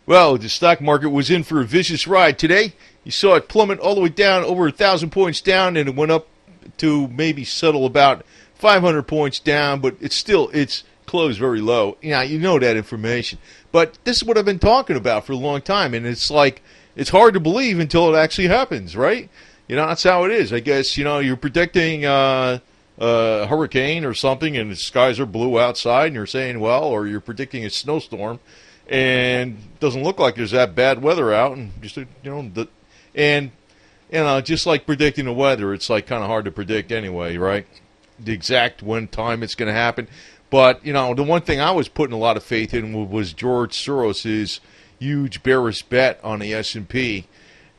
Well, the stock market was in for a vicious ride today. You saw it plummet all the way down, over 1,000 points down, and it went up to maybe settle about 500 points down, but it's closed very low. Yeah, you know that information. But this is what I've been talking about for a long time, and it's like, it's hard to believe until it actually happens, right? You know, that's how it is. I guess, you know, you're predicting a hurricane or something, and the skies are blue outside, and you're saying, well, or you're predicting a snowstorm, and it doesn't look like there's that bad weather out, and just, just like predicting the weather, it's like kind of hard to predict anyway, right? The exact when time it's going to happen. But, you know, the one thing I was putting a lot of faith in was George Soros's huge bearish bet on the S&P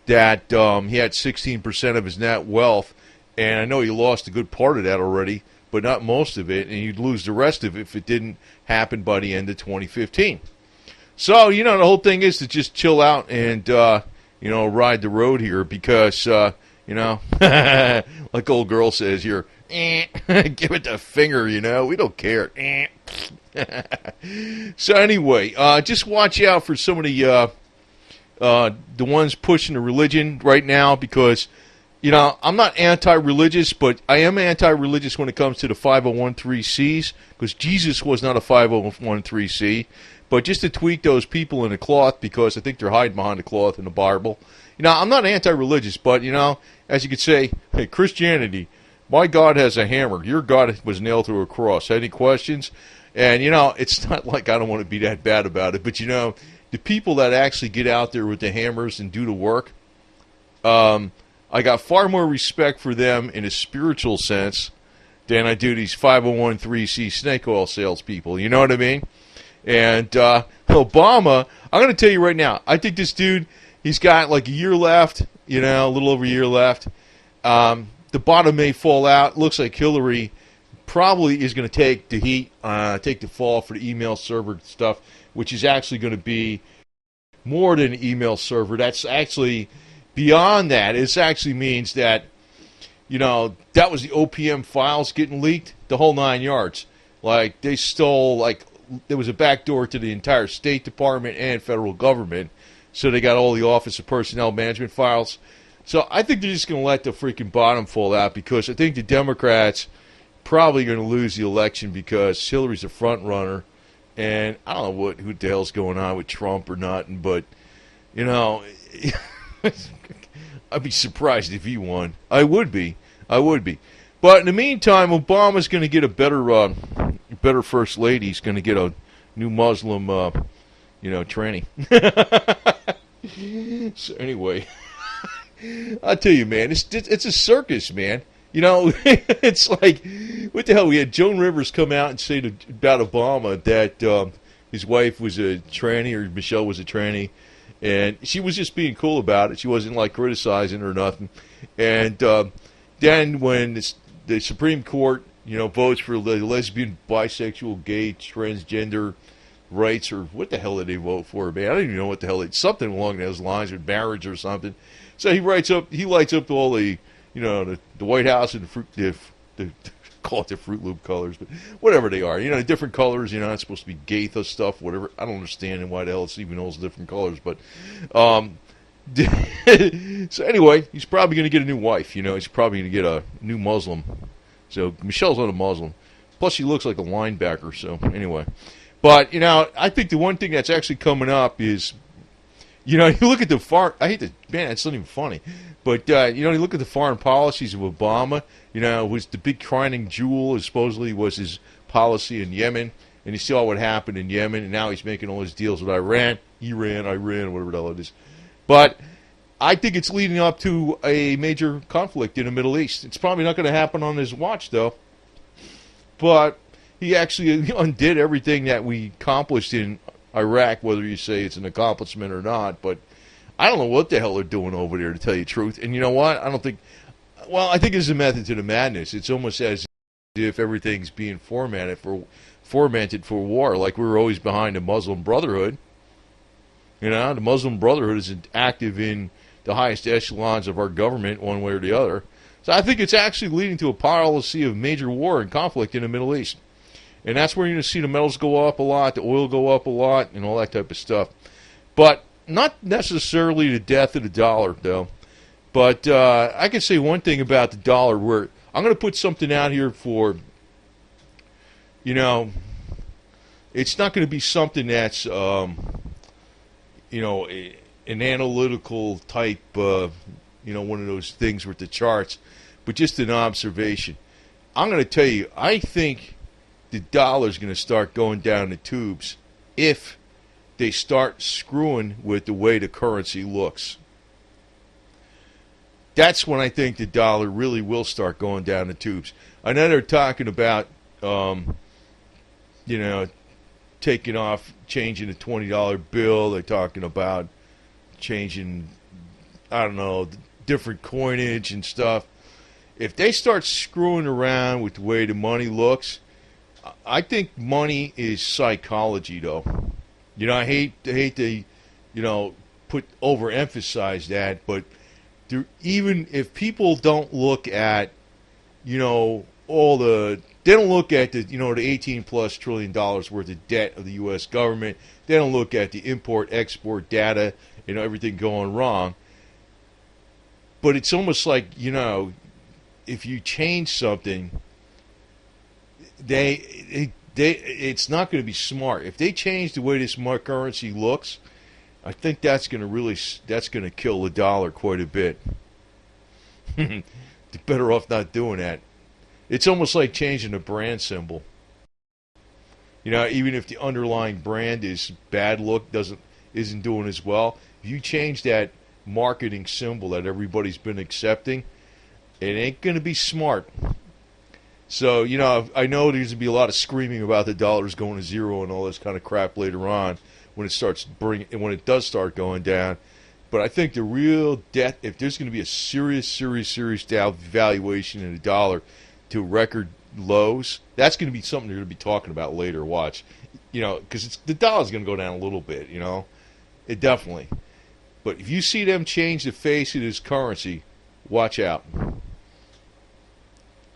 that he had 16% of his net wealth, and I know he lost a good part of that already, but not most of it, and you'd lose the rest of it if it didn't happen by the end of 2015. So, you know, the whole thing is to just chill out and, ride the road here because, like old girl says here, give it the finger, we don't care. So anyway, just watch out for some of the ones pushing the religion right now because, I'm not anti-religious, but I am anti-religious when it comes to the 501(c)(3)s because Jesus was not a 501(c)(3). But just to tweak those people in the cloth because I think they're hiding behind the cloth in the Bible. I'm not anti-religious, but, as you could say, hey, Christianity, my God has a hammer. Your God was nailed to a cross. Any questions? And, it's not like I don't want to be that bad about it. But, the people that actually get out there with the hammers and do the work, I got far more respect for them in a spiritual sense than I do these 501(c) snake oil salespeople. You know what I mean? And Obama, I'm going to tell you right now, I think this dude, he's got like a year left, a little over a year left. The bottom may fall out. Looks like Hillary probably is going to take the heat, take the fall for the email server stuff, which is actually going to be more than an email server. That's actually beyond that. It actually means that, that was the OPM files getting leaked, the whole 9 yards. Like, they stole, there was a backdoor to the entire State Department and federal government, so they got all the Office of Personnel Management files. So I think they're just going to let the freaking bottom fall out because I think the Democrats probably going to lose the election because Hillary's a front runner, and I don't know who the hell's going on with Trump or nothing, but I'd be surprised if he won. I would be. But in the meantime, Obama's going to get a better first lady. He's going to get a new Muslim, tranny. So anyway, I'll tell you, man, it's a circus, man. It's like, what the hell? We had Joan Rivers come out and say about Obama that his wife was a tranny, or Michelle was a tranny, and she was just being cool about it. She wasn't like criticizing or nothing. And then when the Supreme Court, votes for the lesbian, bisexual, gay, transgender rights, or what the hell did they vote for, man? I don't even know what the hell. It's something along those lines with marriage or something. So he lights up all the, the White House and the call it the Fruit Loop colors, but whatever they are, the different colors. It's supposed to be Gaitha stuff, whatever. I don't understand why the hell it's even those different colors, but so anyway, he's probably going to get a new wife. He's probably going to get a new Muslim. So Michelle's not a Muslim. Plus, she looks like a linebacker. So anyway, but I think the one thing that's actually coming up is, you look at the it's not even funny, but you look at the foreign policies of Obama. Was the big crowning jewel supposedly was his policy in Yemen, and you saw what happened in Yemen, and now he's making all his deals with Iran, whatever the hell it is. But I think it's leading up to a major conflict in the Middle East. It's probably not going to happen on his watch, though. But he actually undid everything that we accomplished in Iraq, whether you say it's an accomplishment or not. But I don't know what the hell they're doing over there, to tell you the truth. And you know what? I think it's a method to the madness. It's almost as if everything's being formatted for war, like we were always behind the Muslim Brotherhood. The Muslim Brotherhood is active in the highest echelons of our government, one way or the other. So I think it's actually leading to a policy of major war and conflict in the Middle East. And that's where you're going to see the metals go up a lot, the oil go up a lot, and all that type of stuff. but not necessarily the death of the dollar, though. But I can say one thing about the dollar, where I'm going to put something out here for, you know, it's not going to be something that's, you know, an analytical type, you know, one of those things with the charts, but just an observation. I'm going to tell you, I think the dollar's going to start going down the tubes if they start screwing with the way the currency looks. That's when I think the dollar really will start going down the tubes. I know they're talking about, you know, taking off, changing the $20 bill. They're talking about changing, I don't know, different coinage and stuff. If they start screwing around with the way the money looks, I think money is psychology, though. You know, I hate to, you know, overemphasize that, but even if people don't look at, you know, they don't look at the, you know, the 18 plus trillion dollars worth of debt of the U.S. government. They don't look at the import-export data, you know, everything going wrong. But it's almost like, you know, if you change something, it's not going to be smart. If they change the way this currency looks, I think that's going to kill the dollar quite a bit. They're better off not doing that. It's almost like changing the brand symbol. You know, even if the underlying brand is bad look, isn't doing as well, if you change that marketing symbol that everybody's been accepting, it ain't going to be smart. So, you know, I know there's going to be a lot of screaming about the dollar's going to zero and all this kind of crap later on when it does start going down. But I think the real death, if there's going to be a serious devaluation in the dollar to record lows, that's going to be something they're going to be talking about later. Watch, you know, because the dollar's going to go down a little bit. You know, it definitely. But if you see them change the face of this currency, watch out.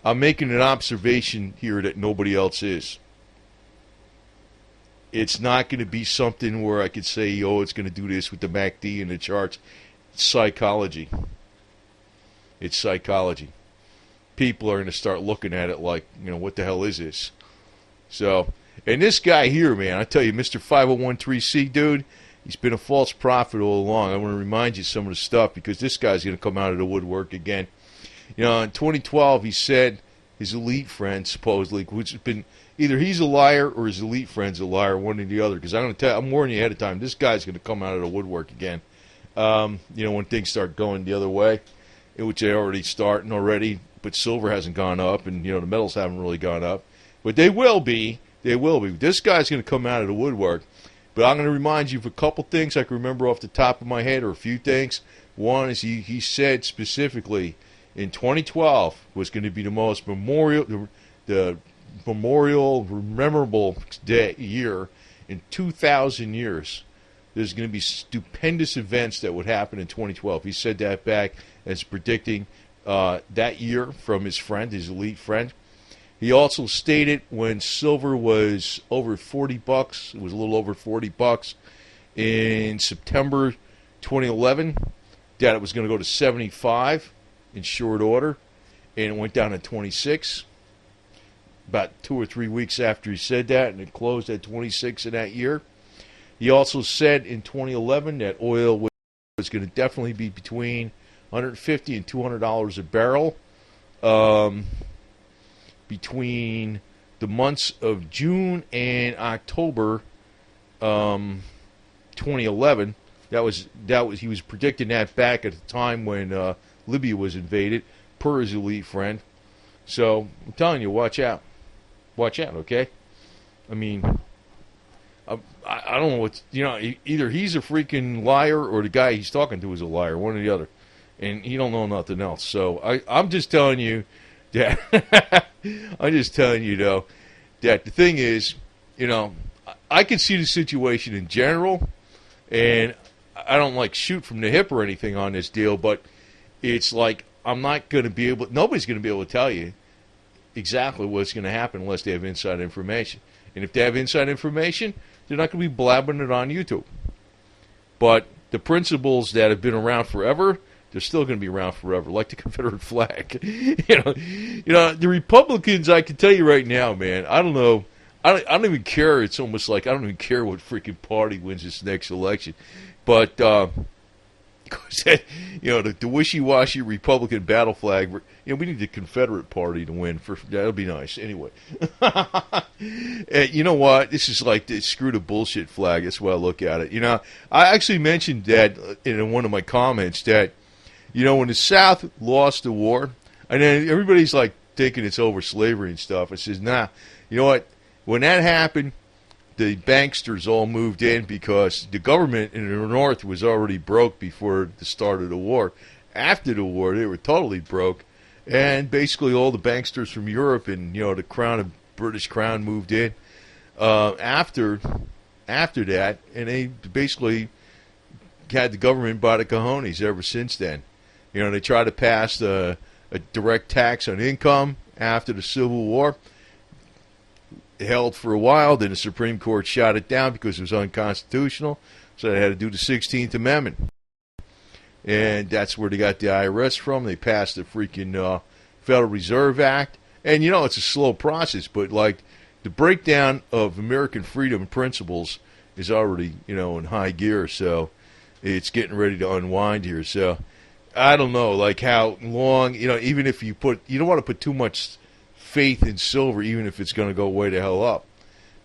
I'm making an observation here that nobody else is. It's not going to be something where I could say, oh, it's going to do this with the MACD and the charts. It's psychology. It's psychology. People are going to start looking at it like, you know, what the hell is this? So, and this guy here, man, I tell you, Mr. 5013C, dude, he's been a false prophet all along. I want to remind you some of the stuff because this guy's going to come out of the woodwork again. You know, in 2012, he said his elite friend, supposedly, which has been either he's a liar or his elite friend's a liar, one or the other. Because I'm warning you ahead of time, this guy's going to come out of the woodwork again. You know, when things start going the other way, which they already starting already, but silver hasn't gone up, and you know the metals haven't really gone up, but they will be. They will be. This guy's going to come out of the woodwork. But I'm going to remind you of a couple things I can remember off the top of my head, or a few things. One is he said specifically in 2012 was going to be the most memorable year in 2,000 years. There's going to be stupendous events that would happen in 2012. He said that back as predicting that year from his friend, his elite friend. He also stated when silver was over $40, it was a little over $40 in September 2011, that it was going to go to 75 in short order, and it went down to 26 about 2 or 3 weeks after he said that, and it closed at 26 in that year. He also said in 2011 that oil was going to definitely be between $150 and $200 a barrel between the months of June and October 2011. That was he was predicting that back at the time when Libya was invaded, per his elite friend. So I'm telling you, watch out, okay? I mean, I don't know what's, you know, either he's a freaking liar or the guy he's talking to is a liar, one or the other, and he don't know nothing else. So I'm just telling you that I'm just telling you though that the thing is, you know, I can see the situation in general, and I don't like shoot from the hip or anything on this deal, but it's like I'm not going to be able, nobody's going to be able to tell you exactly what's going to happen unless they have inside information. And if they have inside information, they're not going to be blabbing it on YouTube. But the principles that have been around forever, they're still going to be around forever, like the Confederate flag. The Republicans, I can tell you right now, man, I don't know. I don't even care. It's almost like I don't even care what freaking party wins this next election. But, the wishy-washy Republican battle flag, we need the Confederate Party to win. That'll be nice. Anyway. And you know what? This is like the screw the bullshit flag. That's the way I look at it. I actually mentioned that in one of my comments that, when the South lost the war, and then everybody's like thinking it's over slavery and stuff. I says, nah, you know what? When that happened, the banksters all moved in because the government in the North was already broke before the start of the war. After the war, they were totally broke. And basically all the banksters from Europe and, the British Crown moved in after that. And they basically had the government by the cojones ever since then. They tried to pass a direct tax on income after the Civil War. Held for a while, then the Supreme Court shot it down because it was unconstitutional, so they had to do the 16th Amendment. And that's where they got the IRS from. They passed the freaking Federal Reserve Act. And, it's a slow process, but, the breakdown of American freedom principles is already, in high gear, so it's getting ready to unwind here. So, I don't know, how long, even if you don't want to put too much faith in silver, even if it's going to go way the hell up,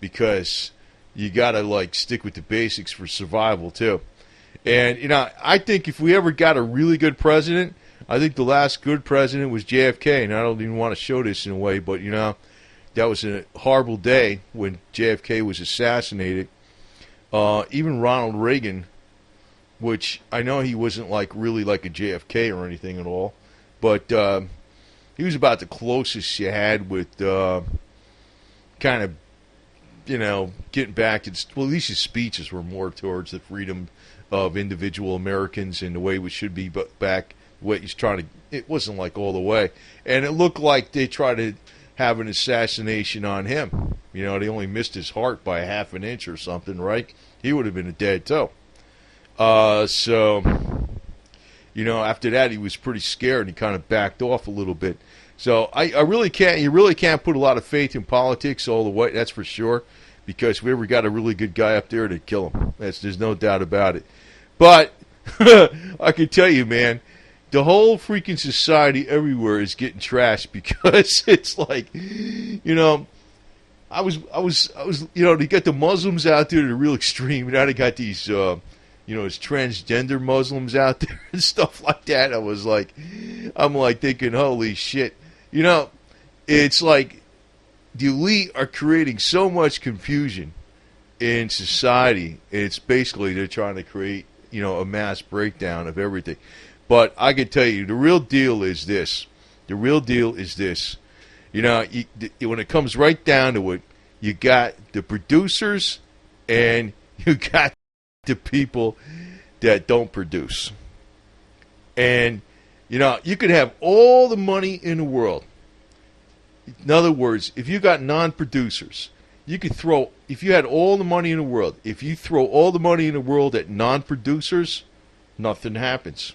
because you got to stick with the basics for survival too. And I think if we ever got a really good president, I think the last good president was JFK, and I don't even want to show this in a way, but that was a horrible day when JFK was assassinated. Even Ronald Reagan, which I know he wasn't really like a JFK or anything at all, but he was about the closest you had with kind of, getting back to, at least his speeches were more towards the freedom of individual Americans and the way we should be back, what he's trying to, it wasn't all the way. And it looked like they tried to have an assassination on him. They only missed his heart by a half an inch or something, right? He would have been dead too. After that, he was pretty scared and he kind of backed off a little bit. So I really can't, you really can't put a lot of faith in politics all the way, that's for sure, because if we ever got a really good guy up there, they'd kill him. There's no doubt about it. But I can tell you, man, the whole freaking society everywhere is getting trashed because it's I was, they got the Muslims out there that are real extreme. Now they got these, it's transgender Muslims out there and stuff like that. I'm thinking, holy shit. It's like the elite are creating so much confusion in society. It's basically they're trying to create, a mass breakdown of everything. But I can tell you, the real deal is this. When it comes right down to it, you got the producers and you got the people that don't produce. And, you could have all the money in the world. In other words, if you got non-producers, you could throw, if you had all the money in the world, if you throw all the money in the world at non-producers, nothing happens.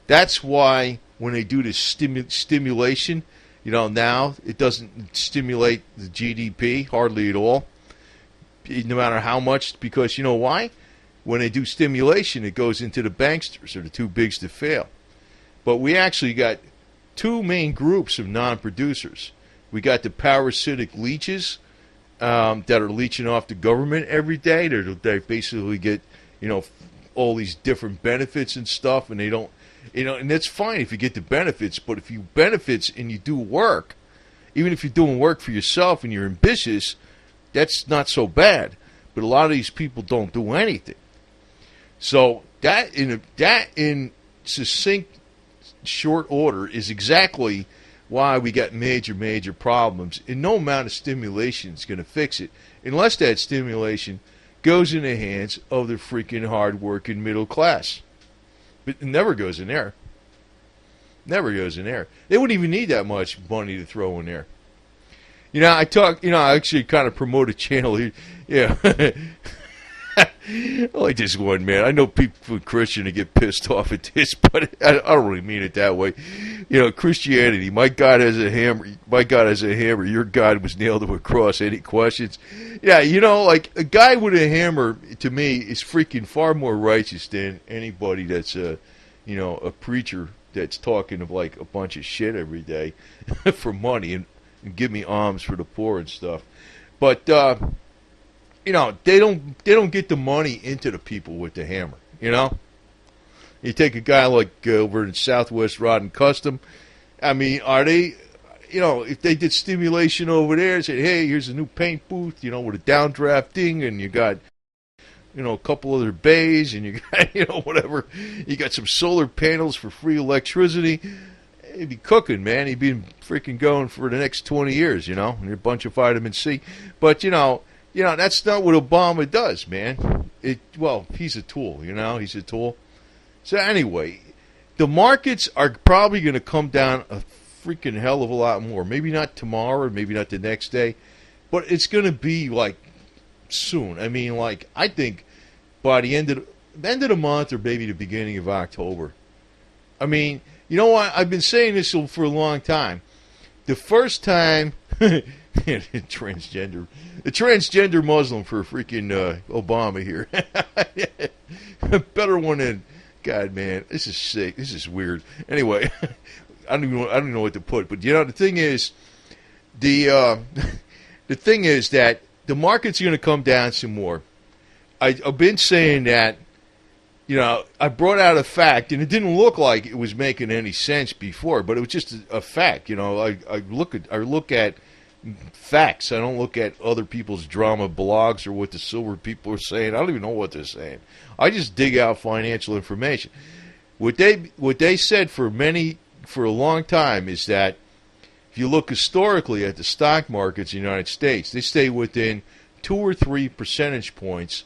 That's why when they do this stimulation, now it doesn't stimulate the GDP hardly at all, no matter how much, because you know why? When they do stimulation, it goes into the banksters, or the too bigs to fail. But we actually got two main groups of non-producers. We got the parasitic leeches that are leeching off the government every day. They basically get, all these different benefits and stuff, and they don't, and that's fine if you get the benefits, but if you benefits and you do work, even if you're doing work for yourself and you're ambitious, that's not so bad. But a lot of these people don't do anything. So that in succinct, short order is exactly why we got major problems. And no amount of stimulation is going to fix it, unless that stimulation goes in the hands of the freaking hard-working middle class. But it never goes in there. Never goes in there. They wouldn't even need that much money to throw in there. I actually kind of promote a channel here. Yeah. I like this one, man. I know people Christian to get pissed off at this, but I don't really mean it that way. Christianity. My God has a hammer. My God has a hammer. Your God was nailed to a cross. Any questions? Yeah, like a guy with a hammer to me is freaking far more righteous than anybody that's a preacher that's talking of like a bunch of shit every day for money and give me alms for the poor and stuff. But they don't get the money into the people with the hammer. You take a guy like over in Southwest Rod and Custom. I mean, are they? If they did stimulation over there and said, hey, here's a new paint booth, with a downdraft thing, and you got a couple other bays, and you got whatever, you got some solar panels for free electricity. He'd be cooking, man. He'd be freaking going for the next 20 years, and a bunch of vitamin C. But that's not what Obama does, man. He's a tool, he's a tool. So anyway, the markets are probably going to come down a freaking hell of a lot more. Maybe not tomorrow, maybe not the next day, but it's going to be like soon. I mean, like I think by the end of the month or maybe the beginning of October. I mean, you know what? I've been saying this for a long time. The first time the transgender Muslim for freaking Obama here. Better one than God, man. This is sick. This is weird. Anyway, I don't even know what to put. But the thing is, the thing is that the market's going to come down some more. I've been saying that. I brought out a fact, and it didn't look like it was making any sense before, but it was just a fact. I look at facts. I don't look at other people's drama blogs or what the silver people are saying. I don't even know what they're saying. I just dig out financial information. What they said for a long time is that if you look historically at the stock markets in the United States, they stay within 2 or 3 percentage points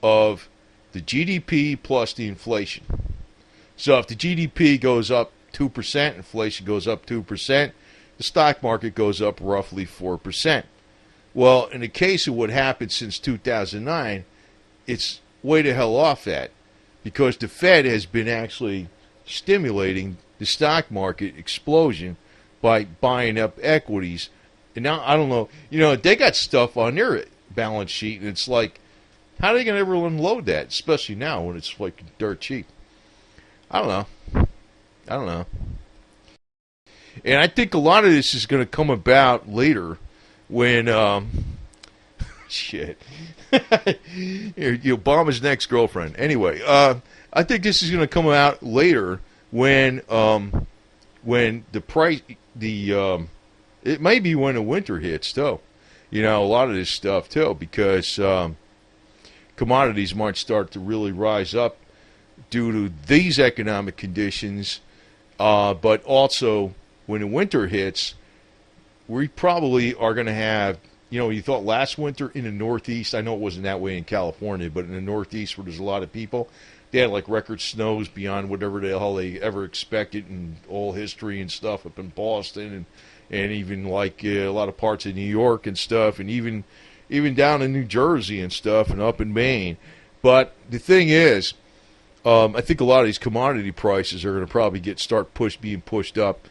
of the GDP plus the inflation. So if the GDP goes up 2%, inflation goes up 2%, the stock market goes up roughly 4%. Well, in the case of what happened since 2009, it's way the hell off that, because the Fed has been actually stimulating the stock market explosion by buying up equities. And now, I don't know, they got stuff on their balance sheet, and it's like, how are they going to ever unload that, especially now when it's like dirt cheap? I don't know. And I think a lot of this is going to come about later when, shit. Obama's next girlfriend. Anyway, I think this is going to come out later when the price, it may be when the winter hits, too. A lot of this stuff, too, because commodities might start to really rise up due to these economic conditions, but also when the winter hits, we probably are going to have, you thought last winter in the Northeast, I know it wasn't that way in California, but in the Northeast where there's a lot of people, they had like record snows beyond whatever the hell they ever expected in all history and stuff up in Boston and even like a lot of parts of New York and stuff, and even down in New Jersey and stuff and up in Maine. But the thing is, I think a lot of these commodity prices are going to probably being pushed up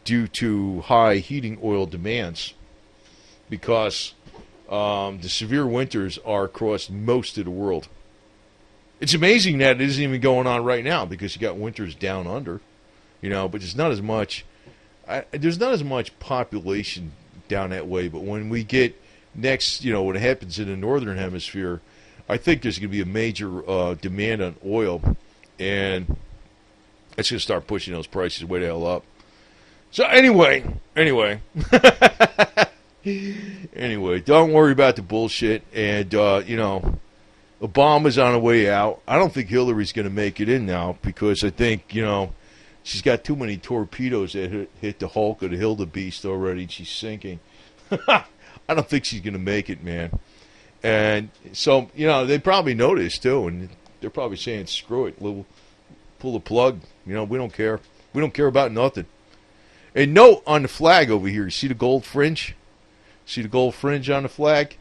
due to high heating oil demands, because the severe winters are across most of the world. It's amazing that it isn't even going on right now, because you got winters down under, but there's not as much. There's not as much population down that way. But when we get next, what happens in the northern hemisphere, I think there's going to be a major demand on oil, and it's going to start pushing those prices way the hell up. So anyway, anyway, don't worry about the bullshit. And, Obama's on the way out. I don't think Hillary's going to make it in now, because I think, she's got too many torpedoes that hit the hulk of the Hildebeest already, and she's sinking. I don't think she's going to make it, man. And so, they probably know this, too, and they're probably saying, screw it, we'll pull the plug. We don't care. We don't care about nothing. And note on the flag over here, you see the gold fringe? See the gold fringe on the flag?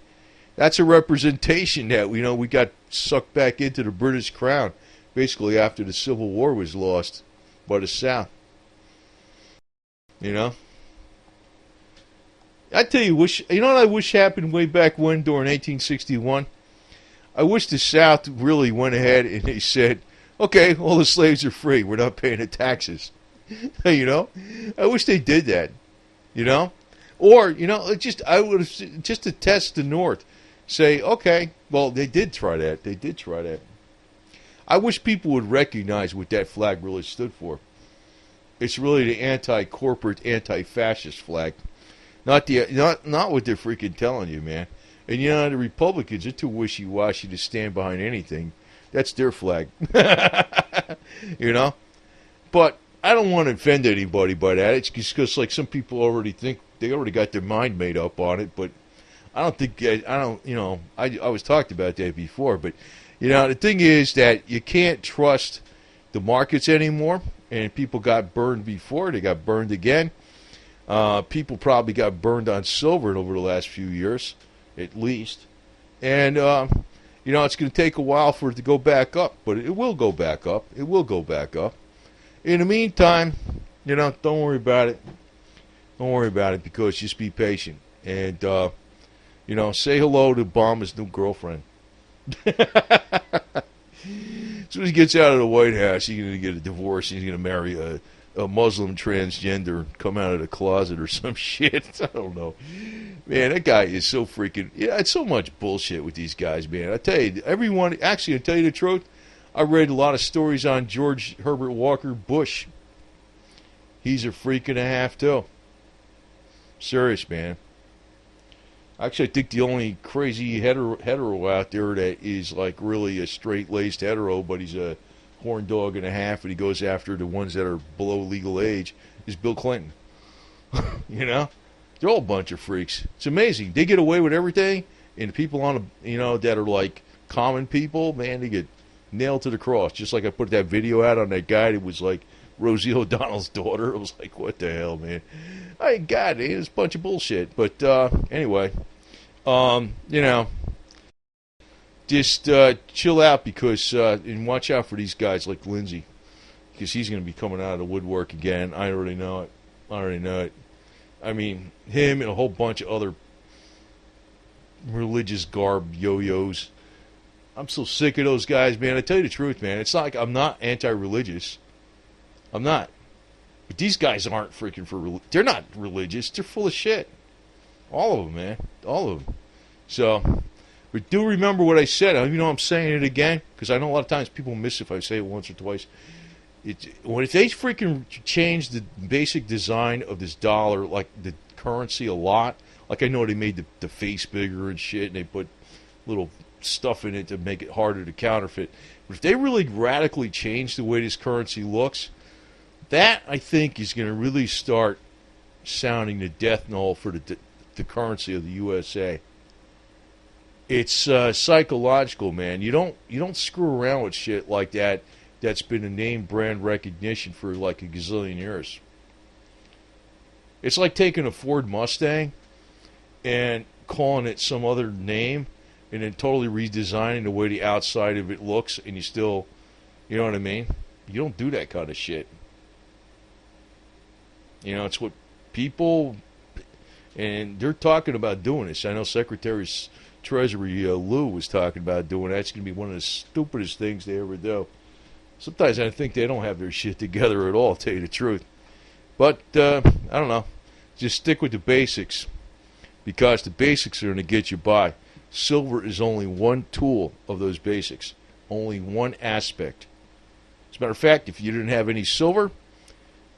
That's a representation that we got sucked back into the British crown, basically after the Civil War was lost by the South. You know, I tell you, you know what I wish happened way back when during 1861. I wish the South really went ahead and they said, "Okay, all the slaves are free. We're not paying the taxes." You know, I wish they did that. You know, or I would have just to test the North. Say, okay, well, they did try that. They did try that. I wish people would recognize what that flag really stood for. It's really the anti-corporate, anti-fascist flag, not what they're freaking telling you, man. And the Republicans are too wishy-washy to stand behind anything. That's their flag, But I don't want to offend anybody by that. It's just because, like, some people already think they already got their mind made up on it, but. I was talked about that before, but, the thing is that you can't trust the markets anymore, and people got burned before, they got burned again. People probably got burned on silver over the last few years, at least. And, it's going to take a while for it to go back up, but it will go back up. It will go back up. In the meantime, don't worry about it. Don't worry about it, because just be patient. And, say hello to Obama's new girlfriend. As soon as he gets out of the White House, he's going to get a divorce. He's going to marry a Muslim transgender, come out of the closet or some shit. I don't know. Man, that guy is so freaking... it's so much bullshit with these guys, man. I tell you, Actually, to tell you the truth, I read a lot of stories on George Herbert Walker Bush. He's a freak and a half, too. Serious, man. Actually, I think the only crazy hetero out there that is like really a straight-laced hetero, but he's a horn dog and a half, and he goes after the ones that are below legal age, is Bill Clinton. They're all a bunch of freaks. It's amazing. They get away with everything, and the people that are like common people, man, they get nailed to the cross. Just like I put that video out on that guy that was like Rosie O'Donnell's daughter. I was like, what the hell, man? God, it's a bunch of bullshit. But anyway, just chill out and watch out for these guys like Lindsay, because he's going to be coming out of the woodwork again. I already know it. I mean, him and a whole bunch of other religious garb yo-yos. I'm so sick of those guys, man. I tell you the truth, man. It's not like I'm not anti-religious. I'm not. But these guys aren't freaking they're not religious. They're full of shit. All of them, man. All of them. So, but do remember what I said. I'm saying it again, because I know a lot of times people miss if I say it once or twice. If they freaking change the basic design of this dollar, like the currency a lot, like I know they made the face bigger and shit, and they put little stuff in it to make it harder to counterfeit. But if they really radically change the way this currency looks, that, I think, is going to really start sounding the death knell for the currency of the USA. It's psychological, man. You don't screw around with shit like that. That's been a name brand recognition for like a gazillion years. It's like taking a Ford Mustang and calling it some other name, and then totally redesigning the way the outside of it looks, and you still, you know what I mean? You don't do that kind of shit. It's what people, and they're talking about doing this. I know Secretary of Treasury Lou was talking about doing that. It's going to be one of the stupidest things they ever do. Sometimes I think they don't have their shit together at all, to tell you the truth. But, I don't know. Just stick with the basics, because the basics are going to get you by. Silver is only one tool of those basics, only one aspect. As a matter of fact, if you didn't have any silver,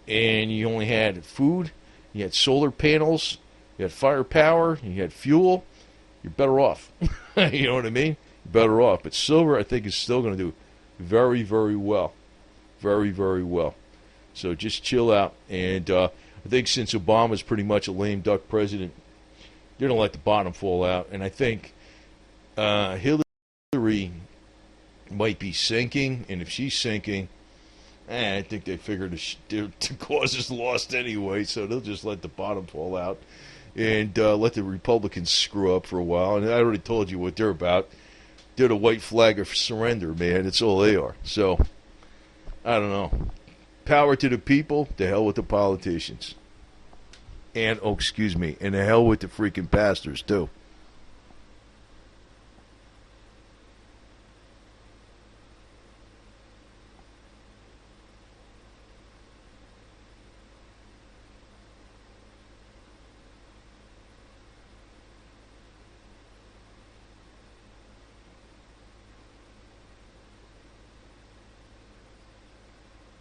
and you only had food, you had solar panels, you had firepower, you had fuel, you're better off. You know what I mean? You're better off. But silver, I think, is still going to do very, very well. Very, very well. So just chill out. And I think since Obama's pretty much a lame duck president, they're going to let the bottom fall out. And I think Hillary might be sinking. And if she's sinking, I think they figured the cause is lost anyway, so they'll just let the bottom fall out. and let the Republicans screw up for a while. And I already told you what they're about. They're the white flag of surrender, man. That's all they are. So, I don't know. Power to the people, to hell with the politicians. And, and the hell with the freaking pastors, too.